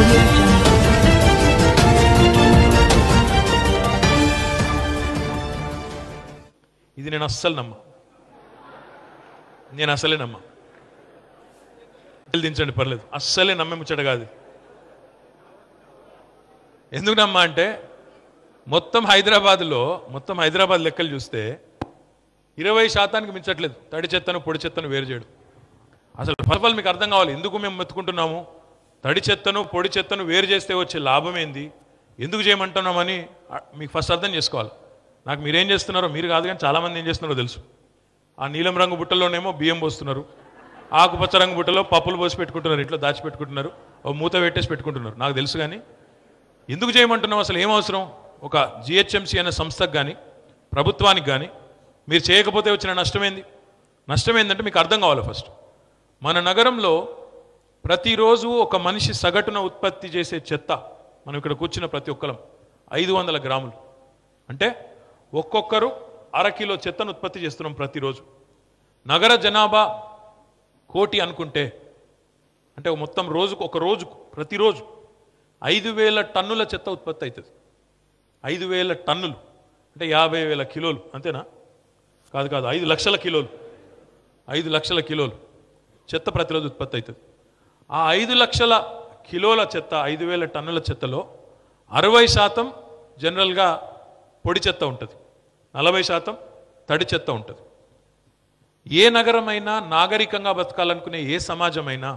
audio jungle. ఇది నేను అస్సలు నమ్మ, నేను అసలే నమ్మ. దించండి పర్లేదు, అస్సలే నమ్మే ముచ్చట కాదు. ఎందుకు నమ్మ అంటే మొత్తం హైదరాబాద్ లెక్కలు చూస్తే 20% మించట్లేదు తడి చెత్తను పొడి చెత్తను వేరు చేయడం. అసలు ఫలాలు మీకు అర్థం కావాలి, ఎందుకు మేము మెత్తుకుంటున్నాము, తడి చెత్తను పొడి చెత్తను వేరు చేస్తే వచ్చే లాభం ఏంది, ఎందుకు చేయమంటున్నామని మీకు ఫస్ట్ అర్థం చేసుకోవాలి. నాకు మీరేం చేస్తున్నారో మీరు కాదు, కానీ చాలామంది ఏం చేస్తున్నారో తెలుసు. ఆ నీలం రంగు బుట్టలోనేమో బియ్యం పోస్తున్నారు, ఆకుపచ్చ రంగు బుట్టలో పప్పులు పోసి పెట్టుకుంటున్నారు, ఇంట్లో దాచిపెట్టుకుంటున్నారు, ఓ మూత పెట్టేసి పెట్టుకుంటున్నారు. నాకు తెలుసు. కానీ ఎందుకు చేయమంటున్నాం, అసలు ఏం అవసరం? ఒక జిహెచ్ఎంసీ అనే సంస్థకు కానీ ప్రభుత్వానికి కానీ మీరు చేయకపోతే వచ్చిన నష్టమేంది? నష్టం ఏంటంటే మీకు అర్థం కావాలి. ఫస్ట్ మన నగరంలో ప్రతిరోజు ఒక మనిషి సగటున ఉత్పత్తి చేసే చెత్త, మనం ఇక్కడ కూర్చున్న ప్రతి ఒక్కరం 500 గ్రాములు, అంటే ఒక్కొక్కరు 1/2 కిలో చెత్తను ఉత్పత్తి చేస్తున్నాం ప్రతిరోజు. నగర జనాభా 1 కోటి అనుకుంటే, అంటే మొత్తం రోజుకు ప్రతిరోజు 5,000 టన్నుల చెత్త ఉత్పత్తి అవుతుంది. 5,000 టన్నులు అంటే 50,000 కిలోలు, అంతేనా? కాదు, 5 లక్షల కిలోలు. 5 లక్షల కిలోలు చెత్త ప్రతిరోజు ఉత్పత్తి అవుతుంది. ఆ 5 లక్షల కిలోల చెత్త, 5,000 టన్నుల చెత్తలో 60% జనరల్గా పొడి చెత్త ఉంటుంది, 40% తడి చెత్త ఉంటుంది. ఏ నగరమైనా నాగరికంగా బతకాలనుకునే ఏ సమాజమైనా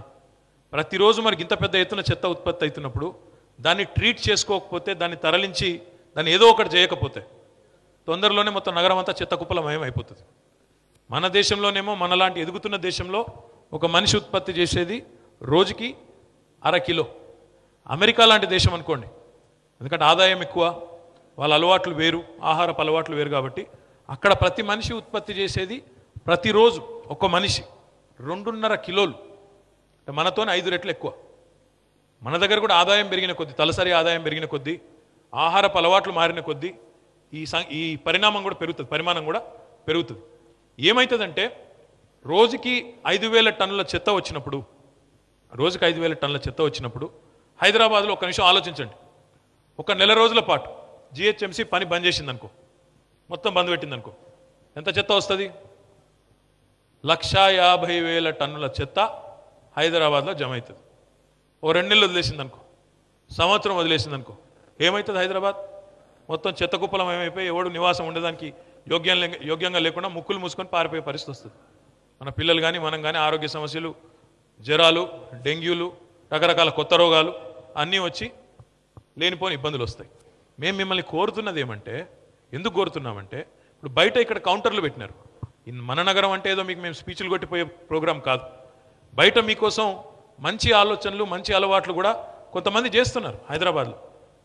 ప్రతిరోజు మనకి ఇంత పెద్ద ఎత్తున చెత్త ఉత్పత్తి అవుతున్నప్పుడు దాన్ని ట్రీట్ చేసుకోకపోతే, దాన్ని తరలించి దాన్ని ఏదో ఒకటి చేయకపోతే తొందరలోనే మొత్తం నగరం అంతా చెత్త కుప్పలమయం అయిపోతుంది. మన దేశంలోనేమో, మనలాంటి ఎదుగుతున్న దేశంలో ఒక మనిషి ఉత్పత్తి చేసేది రోజుకి 1/2 కిలో. అమెరికా లాంటి దేశం అనుకోండి, ఎందుకంటే ఆదాయం ఎక్కువ, వాళ్ళ అలవాట్లు వేరు, ఆహారపు అలవాట్లు వేరు, కాబట్టి అక్కడ ప్రతి మనిషి ఉత్పత్తి చేసేది ప్రతిరోజు ఒక మనిషి 2.5 కిలోలు. మనతోనే 5 రెట్లు ఎక్కువ. మన దగ్గర కూడా ఆదాయం పెరిగిన కొద్దీ, తలసరి ఆదాయం పెరిగిన కొద్దీ, ఆహారపు అలవాట్లు మారిన కొద్దీ ఈ పరిమాణం కూడా పెరుగుతుంది. ఏమవుతుందంటే రోజుకి 5,000 టన్నుల చెత్త వచ్చినప్పుడు హైదరాబాద్లో ఒక నిమిషం ఆలోచించండి. ఒక నెల రోజుల పాటు జిహెచ్ఎంసీ పని బంద్ చేసిందనుకో, మొత్తం బంద్ పెట్టిందనుకో, ఎంత చెత్త వస్తుంది? 150,000 టన్నుల చెత్త హైదరాబాద్లో జమ అవుతుంది. ఓ 2 నెలలు వదిలేసిందనుకో, సంవత్సరం వదిలేసిందనుకో, ఏమవుతుంది? హైదరాబాద్ మొత్తం చెత్త కుప్పలం ఏమైపోయి ఎవడు నివాసం ఉండడానికి యోగ్యంగా లేకుండా ముక్కులు మూసుకొని పారిపోయే పరిస్థితి వస్తుంది. మన పిల్లలు కానీ మనం కానీ ఆరోగ్య సమస్యలు, జ్వరాలు, డెంగ్యూలు, రకరకాల కొత్త రోగాలు అన్నీ వచ్చి లేనిపోని ఇబ్బందులు వస్తాయి. మేము మిమ్మల్ని కోరుతున్నది ఏమంటే, ఎందుకు కోరుతున్నామంటే, ఇప్పుడు బయట ఇక్కడ కౌంటర్లు పెట్టినారు. మన నగరం అంటే ఏదో మీకు మేము స్పీచ్లు కొట్టిపోయే ప్రోగ్రాం కాదు. బయట మీకోసం మంచి ఆలోచనలు, మంచి అలవాట్లు కూడా కొంతమంది చేస్తున్నారు హైదరాబాద్లో.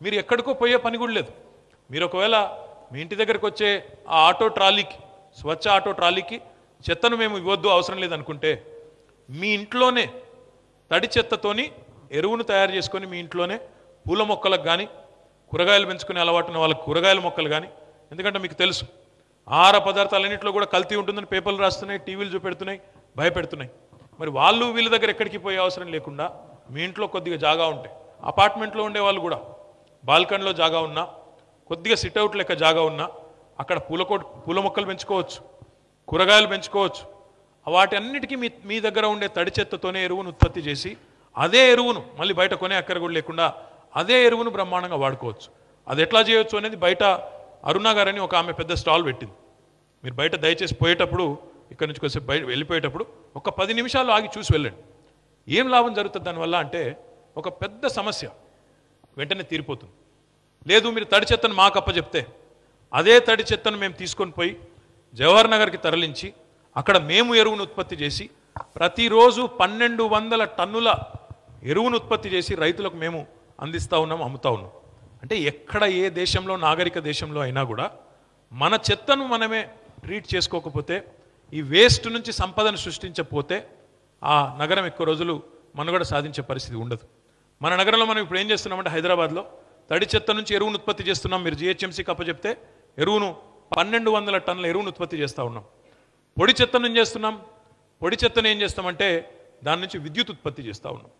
మీరు ఎక్కడికో పోయే పని కూడా లేదు. మీరు ఒకవేళ మీ ఇంటి దగ్గరికి వచ్చే ఆ స్వచ్ఛ ఆటో ట్రాలీకి చెత్తను మేము ఇవ్వద్దు, అవసరం లేదనుకుంటే, మీ ఇంట్లోనే తడి చెత్తతోని ఎరువును తయారు చేసుకొని మీ ఇంట్లోనే పూల మొక్కలకు కానీ, కూరగాయలు పెంచుకునే అలవాటు ఉన్న వాళ్ళకి కూరగాయల మొక్కలు కానీ, ఎందుకంటే మీకు తెలుసు ఆహార పదార్థాలన్నింటిలో కూడా కల్తీ ఉంటుందని పేపర్లు రాస్తున్నాయి, టీవీలు చూపెడుతున్నాయి, భయపెడుతున్నాయి. మరి వీళ్ళ దగ్గర ఎక్కడికి పోయే అవసరం లేకుండా మీ ఇంట్లో కొద్దిగా జాగా ఉంటాయి. అపార్ట్మెంట్లో ఉండే వాళ్ళు కూడా బాల్కనీలో జాగా ఉన్నా, కొద్దిగా సిట్అవుట్ లెక్క జాగా ఉన్నా అక్కడ పూల మొక్కలు పెంచుకోవచ్చు, కూరగాయలు పెంచుకోవచ్చు. వాటి అన్నిటికీ మీ దగ్గర ఉండే తడి చెత్తతోనే ఎరువును ఉత్పత్తి చేసి, అదే ఎరువును మళ్ళీ బయట కొనే అక్కర కూడా లేకుండా అదే ఎరువును బ్రహ్మాండంగా వాడుకోవచ్చు. అది ఎట్లా చేయొచ్చు అనేది బయట అరుణ గారని ఒక ఆమె పెద్ద స్టాల్ పెట్టింది. మీరు బయట దయచేసి పోయేటప్పుడు, ఇక్కడ నుంచి కొంచెం బయట వెళ్ళిపోయేటప్పుడు ఒక 10 నిమిషాలు ఆగి చూసి వెళ్ళండి. ఏం లాభం జరుగుతుంది దానివల్ల అంటే, ఒక పెద్ద సమస్య వెంటనే తీరిపోతుంది. లేదు మీరు తడి చెత్తను మాకు అప్పచెప్తే, అదే తడి చెత్తను మేము తీసుకొని పోయి జవహర్ నగర్కి తరలించి అక్కడ మేము ఎరువును ఉత్పత్తి చేసి ప్రతిరోజు 1,200 టన్నుల ఎరువును ఉత్పత్తి చేసి రైతులకు మేము అందిస్తూ ఉన్నాం, అమ్ముతా ఉన్నాం. అంటే ఎక్కడ ఏ దేశంలో, నాగరిక దేశంలో అయినా కూడా మన చెత్తను మనమే ట్రీట్ చేసుకోకపోతే, ఈ వేస్ట్ నుంచి సంపదను సృష్టించకపోతే ఆ నగరం ఎక్కువ రోజులు మనుగడ సాధించే పరిస్థితి ఉండదు. మన నగరంలో మనం ఇప్పుడు ఏం చేస్తున్నామంటే, హైదరాబాద్లో తడి చెత్త నుంచి ఎరువును ఉత్పత్తి చేస్తున్నాం. మీరు జిహెచ్ఎంసీకి అప్పచెప్తే ఎరువును 1,200 టన్నుల ఎరువును ఉత్పత్తి చేస్తూ ఉన్నాం. పొడి చెత్తను ఏం చేస్తున్నాం? పొడి చెత్తను ఏం చేస్తామంటే దాని నుంచి విద్యుత్ ఉత్పత్తి చేస్తూ ఉన్నాం.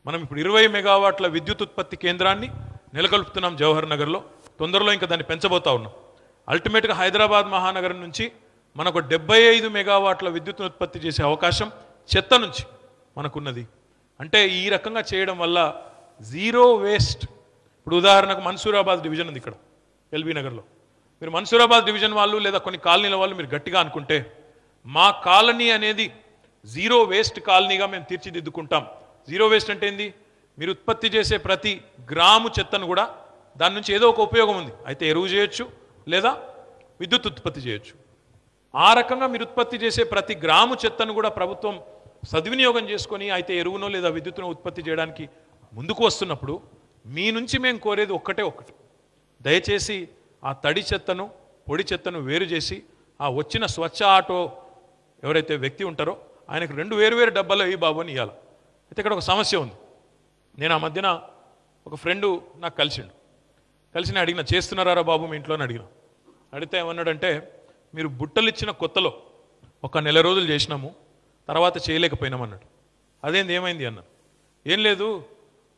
మనం ఇప్పుడు 20 మెగావాట్ల విద్యుత్ ఉత్పత్తి కేంద్రాన్ని నెలకొల్పుతున్నాం జవహర్ నగర్లో. తొందరలో ఇంకా దాన్ని పెంచబోతా ఉన్నాం. అల్టిమేట్గా హైదరాబాద్ మహానగరం నుంచి మనకు 75 మెగావాట్ల విద్యుత్ ఉత్పత్తి చేసే అవకాశం చెత్త నుంచి మనకున్నది. అంటే ఈ రకంగా చేయడం వల్ల జీరో వేస్ట్. ఇప్పుడు ఉదాహరణకు మన్సూరాబాద్ డివిజన్ ఉంది ఇక్కడ ఎల్బీ నగర్లో. మీరు మన్సూరాబాద్ డివిజన్ వాళ్ళు లేదా కొన్ని కాలనీల వాళ్ళు మీరు గట్టిగా అనుకుంటే మా కాలనీ అనేది జీరో వేస్ట్ కాలనీగా మేము తీర్చిదిద్దుకుంటాం. జీరో వేస్ట్ అంటే ఏంది? మీరు ఉత్పత్తి చేసే ప్రతి గ్రాము చెత్తను కూడా దాని నుంచి ఏదో ఒక ఉపయోగం ఉంది. అయితే ఎరువు చేయొచ్చు లేదా విద్యుత్ ఉత్పత్తి చేయొచ్చు. ఆ రకంగా మీరు ఉత్పత్తి చేసే ప్రతి గ్రాము చెత్తను కూడా ప్రభుత్వం సద్వినియోగం చేసుకొని అయితే ఎరువునో లేదా విద్యుత్తును ఉత్పత్తి చేయడానికి ముందుకు వస్తున్నప్పుడు మీ నుంచి మేము కోరేది ఒక్కటే, దయచేసి ఆ తడి చెత్తను పొడి చెత్తను వేరు చేసి ఆ వచ్చిన స్వచ్ఛ ఆటో ఎవరైతే వ్యక్తి ఉంటారో ఆయనకు 2 వేరు డబ్బాలో ఈ బాబు అని ఇవ్వాలి. అయితే ఇక్కడ ఒక సమస్య ఉంది. నేను ఆ మధ్యన ఒక ఫ్రెండు నాకు కలిసి అడిగిన, చేస్తున్నారా బాబు మీ ఇంట్లో అని అడిగితే ఏమన్నాడంటే, మీరు బుట్టలు ఇచ్చిన కొత్తలో ఒక నెల రోజులు చేసినాము, తర్వాత చేయలేకపోయినామన్నాడు. అదేంది, ఏమైంది అన్నాను. ఏం లేదు,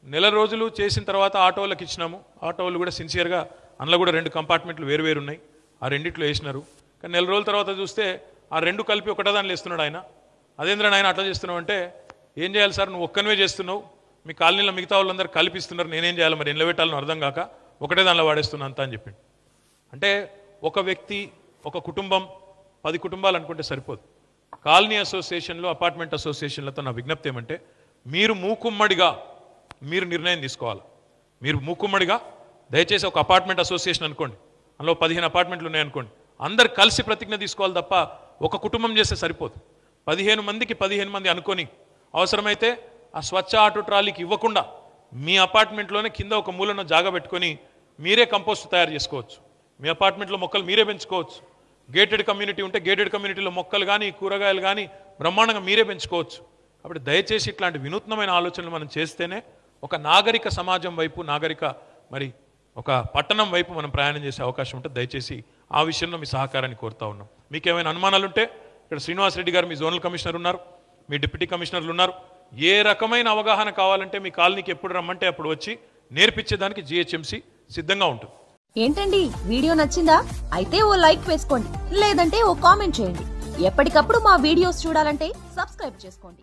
నెల రోజులు చేసిన తర్వాత ఆటోలకు ఇచ్చినాము, ఆటోలు కూడా సిన్సియర్గా, అందులో కూడా 2 కంపార్ట్మెంట్లు వేరు ఉన్నాయి, ఆ రెండిట్లో వేసినారు. కానీ నెల రోజుల తర్వాత చూస్తే ఆ 2 కలిపి ఒకటేదాన్ని వేస్తున్నాడు ఆయన. అదేంద్ర ఆయన అట్లా చేస్తున్నావు అంటే, ఏం చేయాలి సార్, నువ్వు ఒక్కనివే చేస్తున్నావు, మీ కాలనీలో మిగతా వాళ్ళందరూ కల్పిస్తున్నారు, నేనేం చేయాలి మరి, నిలబెట్టాలని అర్థం కాక ఒకటే దానిలో వాడేస్తున్నా అంతా అని చెప్పిండు. అంటే ఒక వ్యక్తి, ఒక కుటుంబం, 10 కుటుంబాలు అనుకుంటే సరిపోదు. కాలనీ అసోసియేషన్లో, అపార్ట్మెంట్ అసోసియేషన్లతో నా విజ్ఞప్తి ఏమంటే, మీరు మూకుమ్మడిగా మీరు నిర్ణయం తీసుకోవాలి. మీరు మూకుమ్మడిగా దయచేసి ఒక అపార్ట్మెంట్ అసోసియేషన్ అనుకోండి, అందులో 15 అపార్ట్మెంట్లు ఉన్నాయనుకోండి, అందరు కలిసి ప్రతిజ్ఞ తీసుకోవాలి తప్ప ఒక కుటుంబం చేస్తే సరిపోదు. 15 మందికి 15 మంది అనుకొని అవసరమైతే ఆ స్వచ్ఛ ఆటో ట్రాలీకి ఇవ్వకుండా మీ అపార్ట్మెంట్లోనే కింద ఒక మూలను జాగా పెట్టుకొని మీరే కంపోస్ట్ తయారు చేసుకోవచ్చు. మీ అపార్ట్మెంట్లో మొక్కలు మీరే పెంచుకోవచ్చు. గేటెడ్ కమ్యూనిటీ ఉంటే గేటెడ్ కమ్యూనిటీలో మొక్కలు కానీ కూరగాయలు కానీ బ్రహ్మాండంగా మీరే పెంచుకోవచ్చు. కాబట్టి దయచేసి ఇట్లాంటి వినూత్నమైన ఆలోచనలు మనం చేస్తేనే ఒక నాగరిక సమాజం వైపు, మరి ఒక పట్టణం వైపు మనం ప్రయాణం చేసే అవకాశం ఉంటుంది. దయచేసి ఆ విషయంలో మీ సహకారాన్ని కోరుతా ఉన్నాం. మీకు ఏమైనా అనుమానాలుంటే ఇక్కడ శ్రీనివాసరెడ్డి గారు మీ జోనల్ కమిషనర్ ఉన్నారు, మీ డిప్యూటీ కమిషనర్లు ఉన్నారు. ఏ రకమైన అవగాహన కావాలంటే మీ కాలనీకి ఎప్పుడు రమ్మంటే అప్పుడు వచ్చి నేర్పించేదానికి GHMC సిద్ధంగా ఉంటుంది. ఏంటండి, వీడియో నచ్చిందా? అయితే ఓ లైక్ వేసుకోండి, లేదంటే ఓ కామెంట్ చేయండి. ఎప్పటికప్పుడు మా వీడియోస్ చూడాలంటే సబ్స్క్రైబ్ చేసుకోండి.